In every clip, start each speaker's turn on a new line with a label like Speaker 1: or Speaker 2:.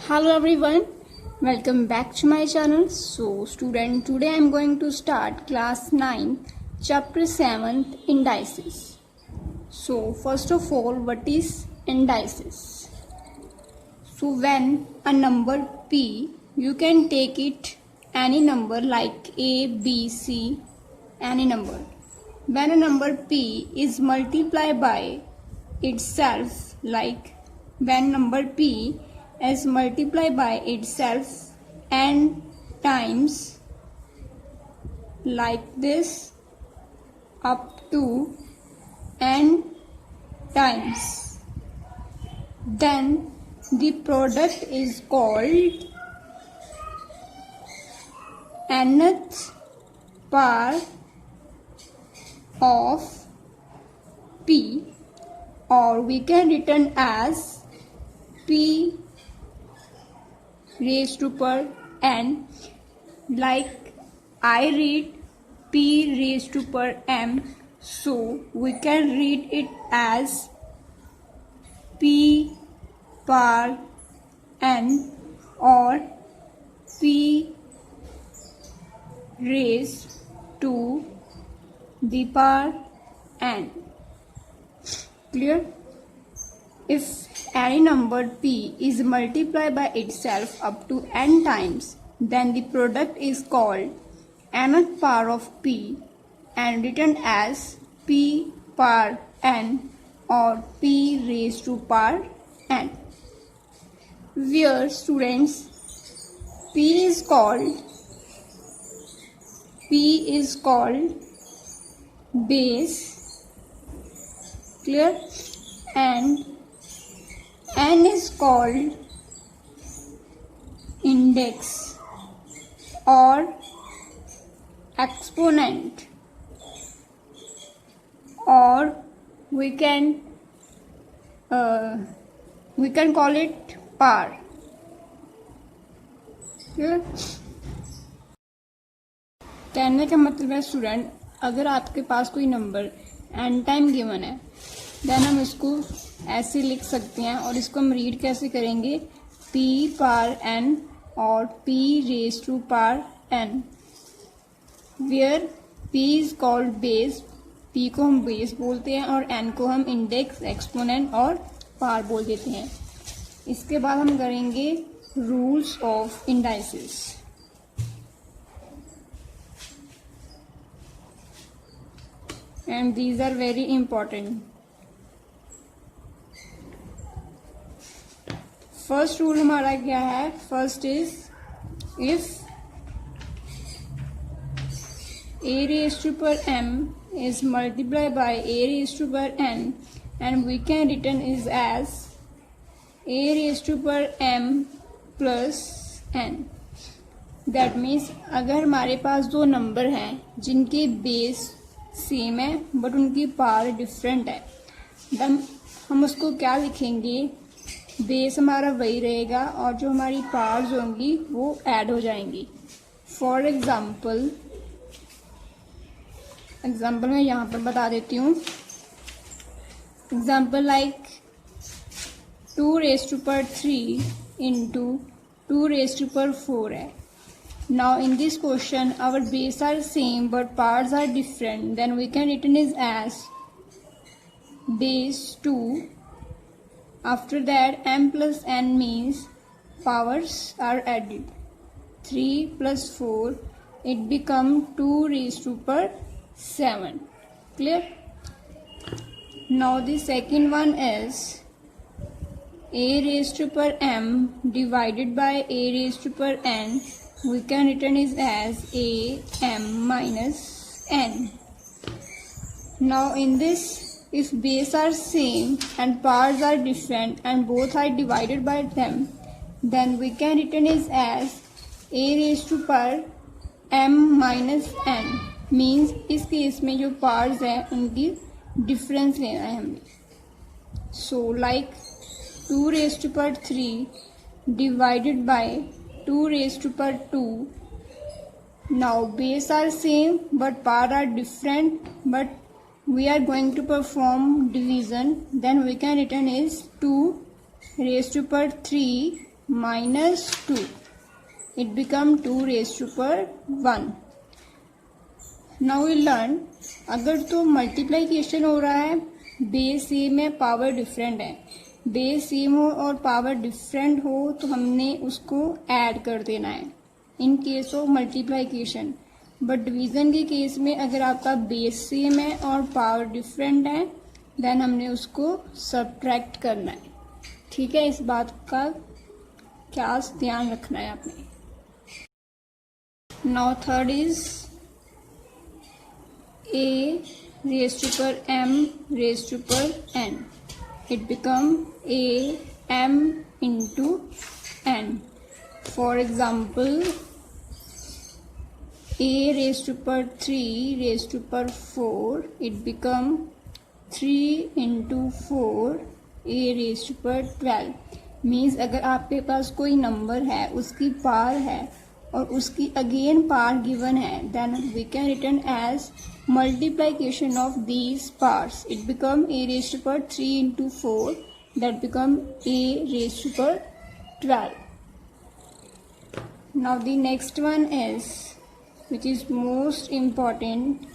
Speaker 1: Hello everyone, welcome back to my channel. So student, today I am going to start class 9 chapter 7 indices. So first of all, what is indices? So when a number p, you can take it any number like a, b, c, any number. When a number p is multiplied by itself, like when number p is multiplied by itself n times, like this, up to n times, then the product is called nth power of p, or we can written as p raised to power n, like I read p raised to power m, so we can read it as p power n or p raised to the power n. Clear? If any number p is multiplied by itself up to n times, then the product is called nth power of p and written as p power n or p raised to power n. Where students, p is called base, clear, and n is called index or exponent, or we can call it power. Clear? कहने का मतलब है student, अगर आपके पास कोई number n time given है, then हम इसको ऐसे लिख सकते हैं, और इसको हम रीड कैसे करेंगे, p पावर n और p raise to power n, where p is called base, p को हम बेस बोलते हैं और n को हम इंडेक्स, एक्सपोनेंट और पावर बोल देते हैं. इसके बाद हम करेंगे rules of indices. And these are very important. First rule हमारा क्या है? First is if a raised to power m is multiplied by a raised to power n, and we can written is as a raised to power m plus n. That means अगर हमारे पास दो number हैं जिनके base same है but उनकी power different है, then हम उसको क्या लिखेंगे, बेस हमारा वही रहेगा और जो हमारी पावर्स होंगी वो ऐड हो जाएंगी. फॉर एग्जाम्पल मैं यहाँ पर बता देती हूँ. Example like 2 raised to power 3 into 2 raised to power 4 है. Now in this question our base are same but powers are different, then we can written is as base 2, after that m plus n means powers are added, 3 plus 4 it become 2 raised to power 7. Clear? Now the second one is a raised to power m divided by a raised to power n, we can written is as a m minus n. Now in this, if base are same and powers are different and both are divided by them, then we can written is as a raised to power m minus n. Means इस case में जो powers हैं उनकी difference लेना है हमें. So like 2 raised to power 3 divided by 2 raised to power 2. Now base are same but power are different, but we are going to perform division, then we can written is 2 raised to power 3 minus 2. It become 2 raised to power 1. Now we learn, अगर तो multiplication हो रहा है, base same है, power different है, base same हो और power different हो तो हमने उसको ऐड कर देना है in case of multiplication. But division के केस में अगर आपका बेस सेम है और पावर डिफरेंट है देन हमने उसको सब्ट्रैक्ट करना है. ठीक है, इस बात का क्या ध्यान रखना है आपने. Now third is a raised to power m raised to power n. It become a m into n. For example, a raised to power 3 raised to power 4. It become 3 into 4 a raised to power 12. Means अगर आपके पास कोई number है, उसकी power है और उसकी again power given है, then we can written as multiplication of these parts. It become a raised to power 3 into 4, that become a raised to power 12. Now the next one is, which is most important,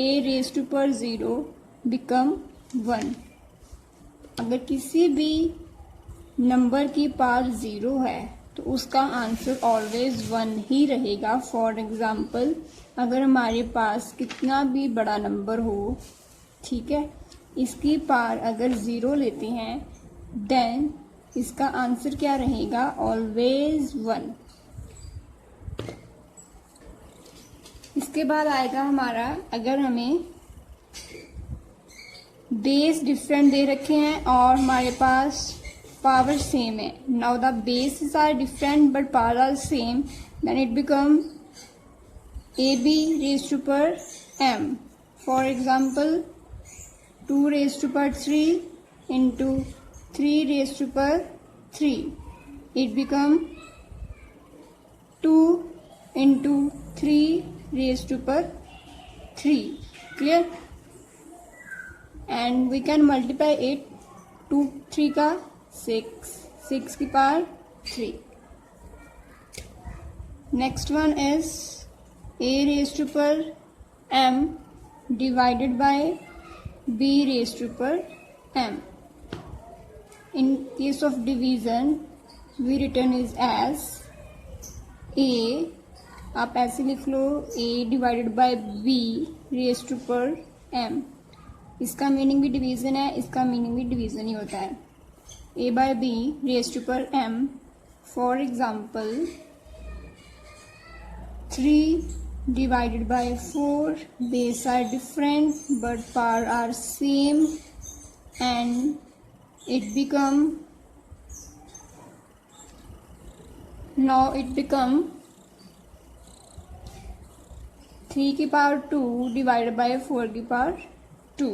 Speaker 1: a raised to power 0 become 1. अगर किसी भी number की power 0 है तो उसका answer always 1 ही रहेगा. For example, अगर हमारे पास कितना भी बड़ा नंबर हो, ठीक है, इसकी पावर अगर 0 लेते हैं देन इसका आंसर क्या रहेगा, ऑलवेज 1. इसके बाद आएगा हमारा, अगर हमें बेस डिफरेंट दे रखे हैं और हमारे पास पावर सेम है. Now the basis are different but power are same, then it become ab raised to power m. For example, 2 raised to power 3 into 3 raised to power 3. It become 2 into 3 raised to power 3. Clear? And we can multiply it. 2 3 का 6, 6 की power 3. Next one is a raised to power m divided by b raised to power m. In case of division, we written is as a, आप ऐसे लिख लो, a divided by b raised to power m. इसका meaning भी division है, इसका meaning भी division ही होता है. a by b raised to power m. For example, 3 divided by 4, base are different but power are same, and it become, now it become 3 की power 2 divided by 4 की power 2.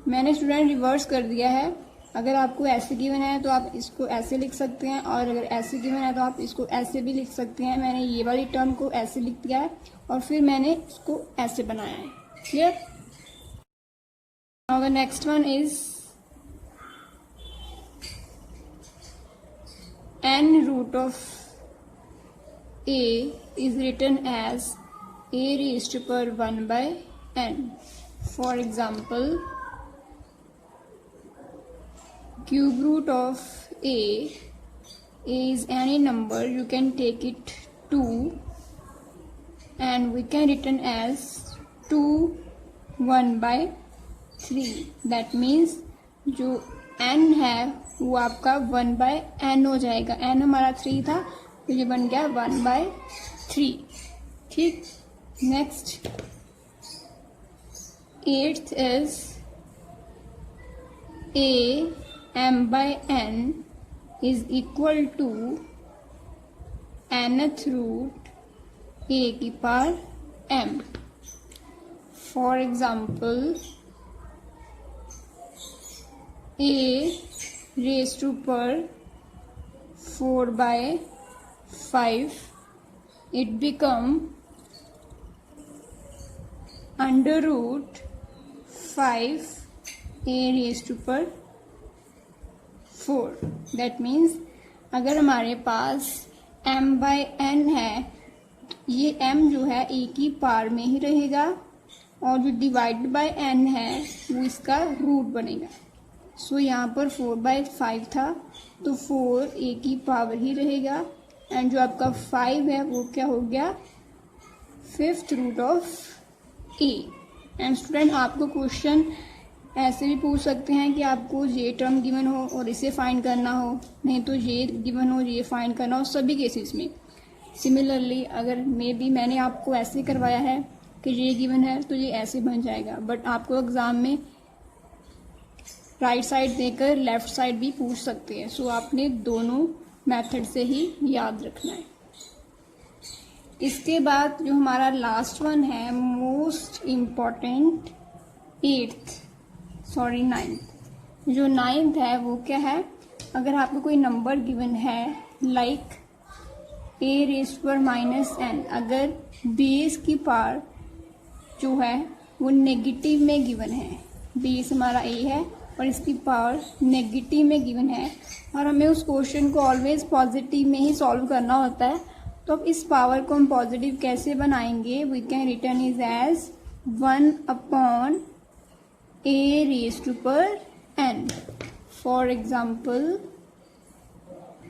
Speaker 1: मैंने student reverse कर दिया है. अगर आपको ऐसे गिवन है तो आप इसको ऐसे लिख सकते हैं, और अगर ऐसे गिवन है तो आप इसको ऐसे भी लिख सकते हैं. मैंने ये वाली टर्म को ऐसे लिख दिया है और फिर मैंने इसको ऐसे बनाया है. Clear? Now the next one is n root of a is written as a raised to power 1 by n. For example, cube root of a is any number, you can take it 2 and we can written as 2 1 by 3. that means जो n है वो आपका 1 by n हो जाएगा. n हमारा 3 था तो ये बन गया 1 by 3. ठीक. Next 8th is a m by n is equal to nth root a की power m. For example, a raised to power 4 by 5, it become under root 5 a raised to power 4. that means अगर हमारे पास m/n है, ये m जो है a की power में ही रहेगा और जो डिवाइड बाय n है वो इसका रूट बनेगा। सो यहाँ पर 4/5 था तो 4 a की पावर ही रहेगा एंड जो आपका 5 है वो क्या हो गया, 5th root of a। And student आपको क्वेश्चन ऐसे भी पूछ सकते हैं कि आपको ये टर्म गिवन हो और इसे फाइंड करना हो, नहीं तो ये गिवन हो ये फाइंड करना हो, सभी केसेस में। सिमिलरली अगर मैंने आपको ऐसे करवाया है कि ये गिवन है तो ये ऐसे बन जाएगा, बट आपको एग्जाम में राइट साइड देकर लेफ्ट साइड भी पूछ सकते हैं। सो आपने दोनों मेथड से ही याद रखना है। इसके बाद जो हमारा लास्ट वन है, मोस्ट इम्पॉर्टेंट, 9th। जो 9th है वो क्या है, अगर आपको कोई नंबर गिवन है लाइक a⁻n, अगर बेस की पावर जो है वो नेगेटिव में गिवन है, बेस हमारा a है और इसकी पावर नेगेटिव में गिवन है और हमें उस क्वेश्चन को ऑलवेज पॉजिटिव में ही सॉल्व करना होता है, तो अब इस पावर को हम पॉजिटिव कैसे बनाएंगे, we can written is as 1/a⁻n। For example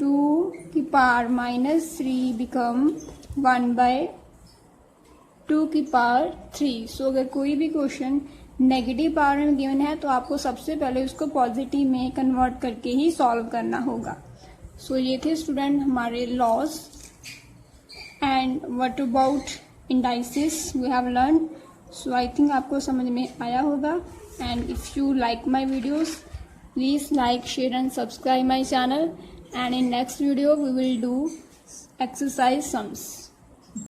Speaker 1: 2 की पावर -3 बिकम 1/2 की पावर 3। सो अगर कोई भी क्वेश्चन नेगेटिव पावर में गिवन है तो आपको सबसे पहले उसको पॉजिटिव में कन्वर्ट करके ही सॉल्व करना होगा। सो ये थे स्टूडेंट हमारे laws. And what about indices we have learn. So I think आपको समझ में आया होगा। And if you like my videos please like, share and subscribe my channel. And in next video we will do exercise sums.